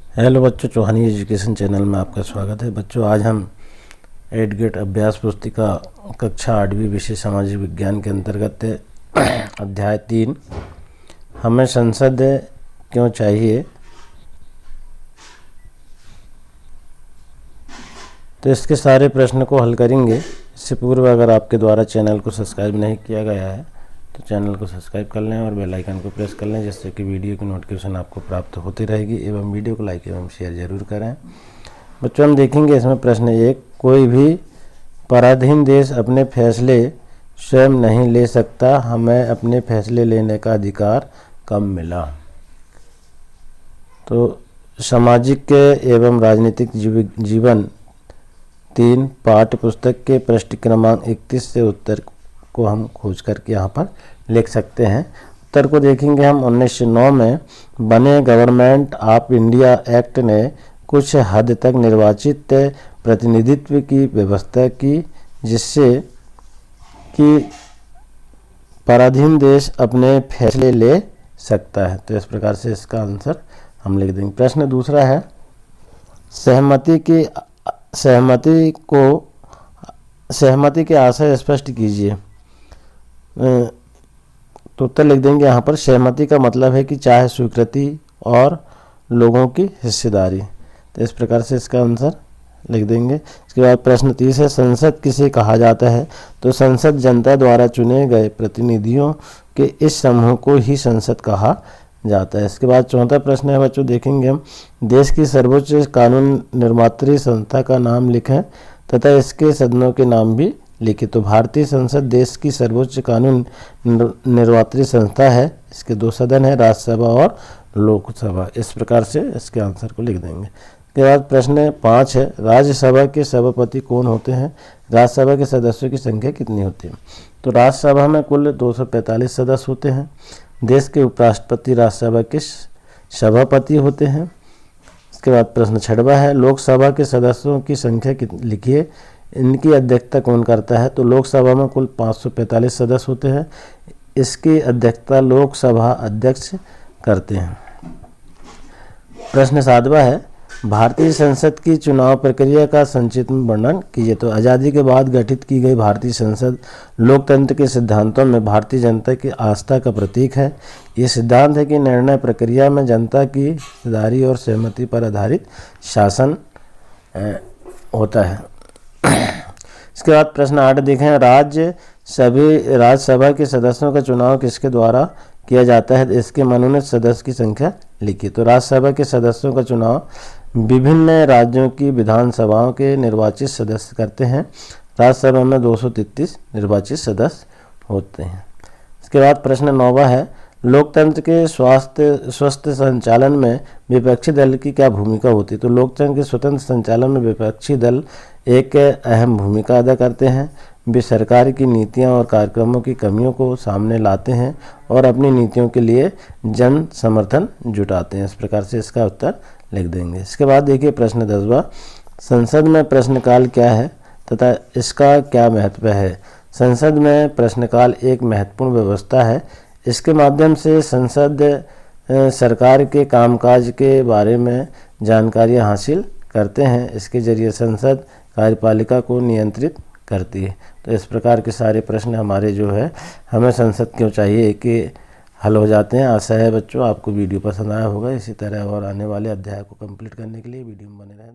Hello बच्चों, चौहानी education channel में आपका स्वागत है। बच्चों, आज हम 8 गेट अभ्यास पुस्तिका कक्षा 8वीं विषय सामाजिक विज्ञान के अंतर्गत अध्याय 3 हमें संसद क्यों चाहिए, तो इसके सारे प्रश्न को हल करेंगे। इससे पूर्व अगर आपके द्वारा चैनल को सब्सक्राइब नहीं किया गया है तो चैनल को सब्सक्राइब कर लें और बेल आइकन को प्रेस कर लें, जिससे कि वीडियो की नोटिफिकेशन आपको प्राप्त होती रहेगी। एवं वीडियो को लाइक एवं शेयर जरूर करें। बच्चों, हम देखेंगे इसमें प्रश्न 1, कोई भी पराधीन देश अपने फैसले स्वयं नहीं ले सकता, हमें अपने फैसले लेने का अधिकार कब मिला। तो सामाजिक एवं राजनीतिक जीवन 3 पाठ्य पुस्तक के पृष्ठ क्रमांक 31 से उत्तर को हम खोज करके यहाँ पर लिख सकते हैं। उत्तर को देखेंगे हम। 1909 में बने गवर्नमेंट ऑफ इंडिया एक्ट ने कुछ हद तक निर्वाचित प्रतिनिधित्व की व्यवस्था की, जिससे कि पराधीन देश अपने फैसले ले सकता है। तो इस प्रकार से इसका आंसर हम लिख देंगे। प्रश्न दूसरा है, सहमति के आशय स्पष्ट कीजिए। तो उत्तर लिख देंगे यहाँ पर, सहमति का मतलब है कि चाहे स्वीकृति और लोगों की हिस्सेदारी। तो इस प्रकार से इसका आंसर लिख देंगे। इसके बाद प्रश्न 30 है, संसद किसे कहा जाता है। तो संसद जनता द्वारा चुने गए प्रतिनिधियों के इस समूह को ही संसद कहा जाता है। इसके बाद चौथा प्रश्न है बच्चों, देखेंगे हम, देश की सर्वोच्च कानून निर्मात्री संस्था का नाम लिखें तथा इसके सदनों के नाम भी लिखिए। तो भारतीय संसद देश की सर्वोच्च कानून निर्मात्री संस्था है। इसके 2 सदन है, राज्यसभा और लोकसभा। इस प्रकार से इसके आंसर को लिख देंगे। इसके बाद प्रश्न 5 है, राज्यसभा के सभापति कौन होते हैं, राज्यसभा के सदस्यों की संख्या कितनी होती है। तो राज्यसभा में कुल 245 सदस्य होते हैं। देश के उपराष्ट्रपति राज्यसभा के सभापति होते हैं। इसके बाद प्रश्न 6वां है, लोकसभा के सदस्यों की संख्या लिखिए, इनकी अध्यक्षता कौन करता है। तो लोकसभा में कुल 545 सदस्य होते हैं। इसकी अध्यक्षता लोकसभा अध्यक्ष करते हैं। प्रश्न 7वां है, भारतीय संसद की चुनाव प्रक्रिया का संक्षिप्त वर्णन कीजिए। तो आज़ादी के बाद गठित की गई भारतीय संसद लोकतंत्र के सिद्धांतों में भारतीय जनता की आस्था का प्रतीक है। ये सिद्धांत है कि निर्णय प्रक्रिया में जनता की हिस्सेदारी और सहमति पर आधारित शासन होता है। इसके बाद प्रश्न 8 देखें, राज्यसभा के सदस्यों का चुनाव किसके द्वारा किया जाता है। इसके मनोनीत सदस्य की संख्या लिखिए। तो राज्यसभा के सदस्यों का चुनाव विभिन्न राज्यों की विधानसभाओं के निर्वाचित सदस्य करते हैं। राज्यसभा में 233 निर्वाचित सदस्य होते हैं। इसके बाद प्रश्न 9वां है, लोकतंत्र के स्वस्थ संचालन में विपक्षी दल की क्या भूमिका होती है। तो लोकतंत्र के स्वतंत्र संचालन में विपक्षी दल एक अहम भूमिका अदा करते हैं। वे सरकार की नीतियां और कार्यक्रमों की कमियों को सामने लाते हैं और अपनी नीतियों के लिए जन समर्थन जुटाते हैं। इस प्रकार से इसका उत्तर लिख देंगे। इसके बाद देखिए प्रश्न 10वां, संसद में प्रश्नकाल क्या है तथा इसका क्या महत्व है। संसद में प्रश्नकाल एक महत्वपूर्ण व्यवस्था है। इसके माध्यम से संसद सरकार के कामकाज के बारे में जानकारियां हासिल करते हैं। इसके जरिए संसद कार्यपालिका को नियंत्रित करती है। तो इस प्रकार के सारे प्रश्न हमारे जो है हमें संसद क्यों चाहिए कि हल हो जाते हैं। आशा है बच्चों आपको वीडियो पसंद आया होगा। इसी तरह और आने वाले अध्याय को कंप्लीट करने के लिए वीडियो में बने रहें।